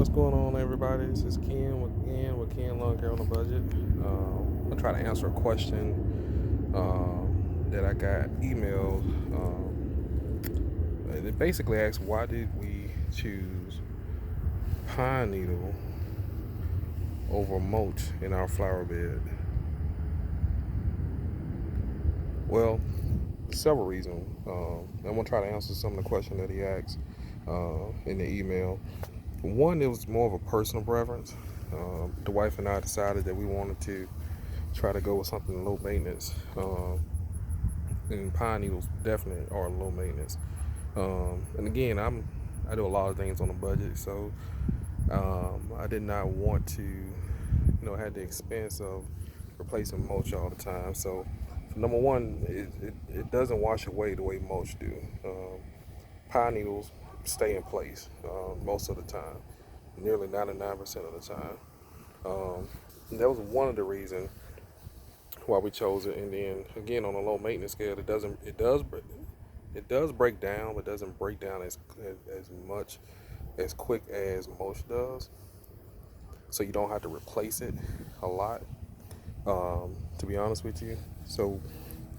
What's going on, everybody? This is Ken with Ken Long Hair on a Budget. I'm gonna try to answer a question that I got emailed. It basically asks, why did we choose pine needle over mulch in our flower bed? Well, several reasons. I'm gonna try to answer some of the questions that he asked in the email. One, it was more of a personal preference. The wife and I decided that we wanted to try to go with something low maintenance. And pine needles definitely are low maintenance. And again, I do a lot of things on a budget, so I did not want to, have the expense of replacing mulch all the time. So, number one, it doesn't wash away the way mulch do. Pine needles stay in place most of the time, nearly 99% of the time. That was one of the reasons why we chose it. And then again, on a low maintenance scale, it does break down, but doesn't break down as much as quick as mulch does. So you don't have to replace it a lot. To be honest with you, so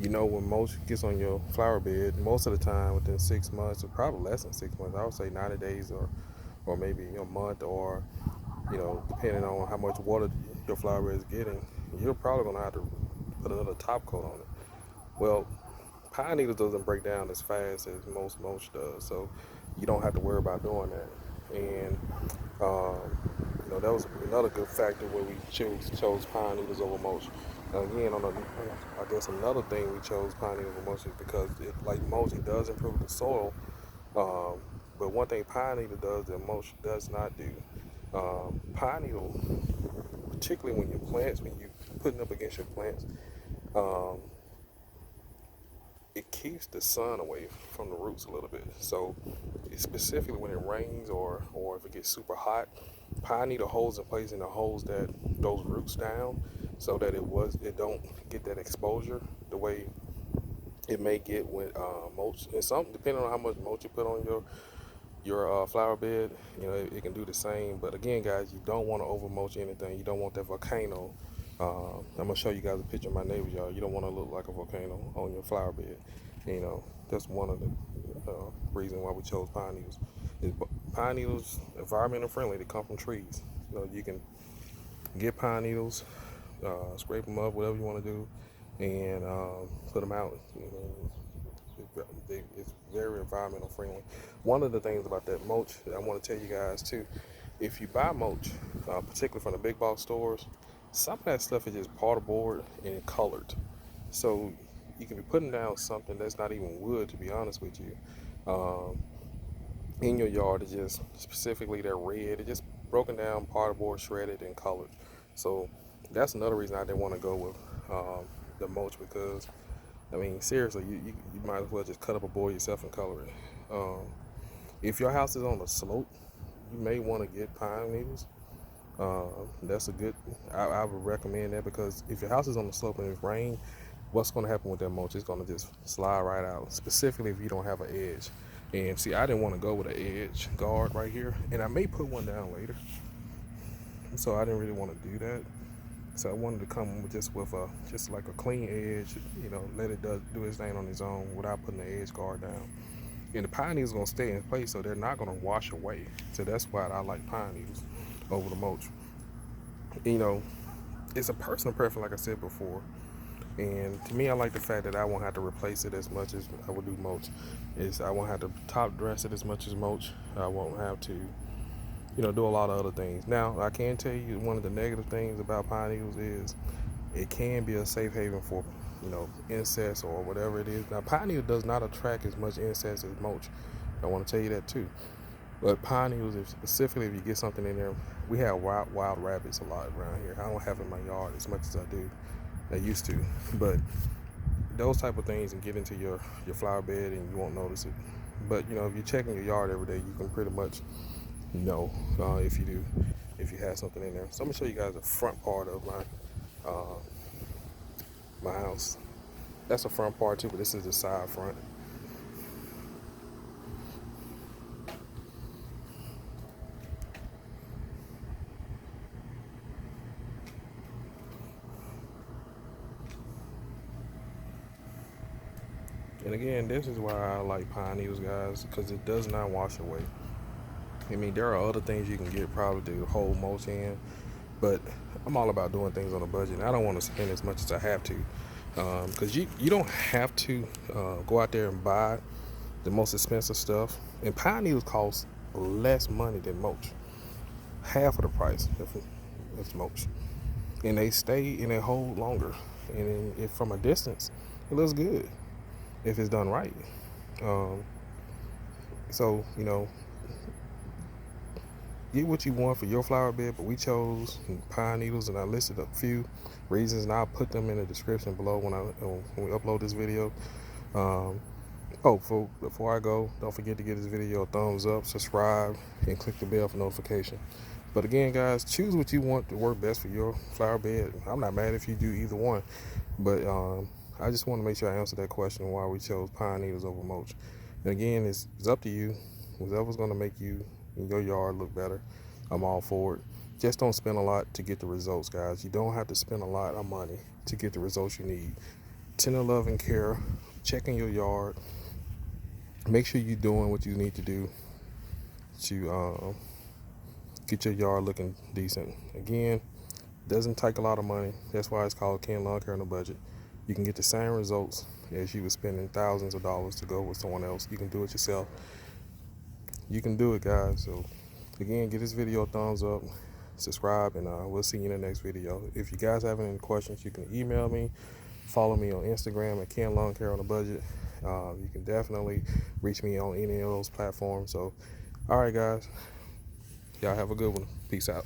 when mulch gets on your flower bed, most of the time within 6 months, or probably less than 6 months, I would say 90 days or maybe a month, or depending on how much water your flower bed is getting, you're probably gonna have to put another top coat on it. Well, pine needle doesn't break down as fast as most mulch does, so you don't have to worry about doing that. And that was another good factor where we chose pine needles over mulch. Now again, I guess another thing we chose pine needles over mulch is because like mulch, it does improve the soil. Um, but one thing pine needle does that mulch does not do, pine needle, particularly when you're putting up against your plants, um, it keeps the sun away from the roots a little bit. So specifically when it rains or if it gets super hot, pine needle holds in place and it holds those roots down so that it don't get that exposure the way it may get with mulch. And some depending on how much mulch you put on your flower bed, it can do the same. But again, guys, you don't want to over mulch anything. You don't want that volcano. I'm gonna show you guys a picture of my neighbors, y'all. You don't want to look like a volcano on your flower bed. That's one of the reasons why we chose pine needles. Is pine needles environmental friendly? They come from trees. You can get pine needles, scrape them up, whatever you want to do, and put them out. It's very environmental friendly. One of the things about that mulch that I want to tell you guys too, if you buy mulch, particularly from the big box stores, some of that stuff is just particle board and colored. So you can be putting down something that's not even wood, to be honest with you. In your yard, it's just specifically that red. It's just broken down, particle board, shredded, and colored. So that's another reason I didn't want to go with the mulch, because I mean, seriously, you might as well just cut up a board yourself and color it. If your house is on a slope, you may want to get pine needles. That's a good. I would recommend that, because if your house is on the slope and it's rain, what's going to happen with that mulch? It's going to just slide right out. Specifically if you don't have an edge. And see, I didn't want to go with an edge guard right here, and I may put one down later. So I didn't really want to do that. So I wanted to come with just like a clean edge, let it do its thing on its own without putting the edge guard down. And the pine needles going to stay in place, so they're not going to wash away. So that's why I like pine needles over the mulch. It's a personal preference, like I said before. And to me, I like the fact that I won't have to replace it as much as I would do mulch. I won't have to top dress it as much as mulch. I won't have to do a lot of other things. Now, I can tell you one of the negative things about pine needles is it can be a safe haven for, insects or whatever it is. Now, pine needle does not attract as much insects as mulch. I want to tell you that too. But pine needles, specifically if you get something in there, we have wild rabbits a lot around here. I don't have in my yard as much as I used to. But those type of things can get into your flower bed and you won't notice it. But, if you're checking your yard every day, you can pretty much if you have something in there. So I'm gonna show you guys the front part of my house. That's the front part too, but this is the side front. And again, this is why I like pine needles, guys, because it does not wash away. I mean, there are other things you can get probably to hold mulch in, but I'm all about doing things on a budget. And I don't want to spend as much as I have to, because you don't have to go out there and buy the most expensive stuff. And pine needles cost less money than mulch, half of the price of mulch, and they stay and they hold longer. And if from a distance, it looks good if it's done right. Um, so get what you want for your flower bed, but we chose pine needles, and I listed a few reasons, and I'll put them in the description below when we upload this video. Um, before I go, don't forget to give this video a thumbs up, subscribe, and click the bell for notification. But again, guys, choose what you want to work best for your flower bed. I'm not mad if you do either one, but I just want to make sure I answer that question why we chose pine needles over mulch. And again, it's up to you. Whatever's going to make you and your yard look better, I'm all for it. Just don't spend a lot to get the results, guys. You don't have to spend a lot of money to get the results you need. Tender love and care, checking your yard, make sure you're doing what you need to do to get your yard looking decent. Again, doesn't take a lot of money. That's why it's called Ken Lawn Care on a Budget. You can get the same results as you were spending thousands of dollars to go with someone else. You can do it yourself. You can do it, guys. So again, give this video a thumbs up, subscribe, and we'll see you in the next video. If you guys have any questions, you can email me, follow me on Instagram at Ken Lawn Care on a Budget. You can definitely reach me on any of those platforms. So all right, guys, y'all have a good one. Peace out.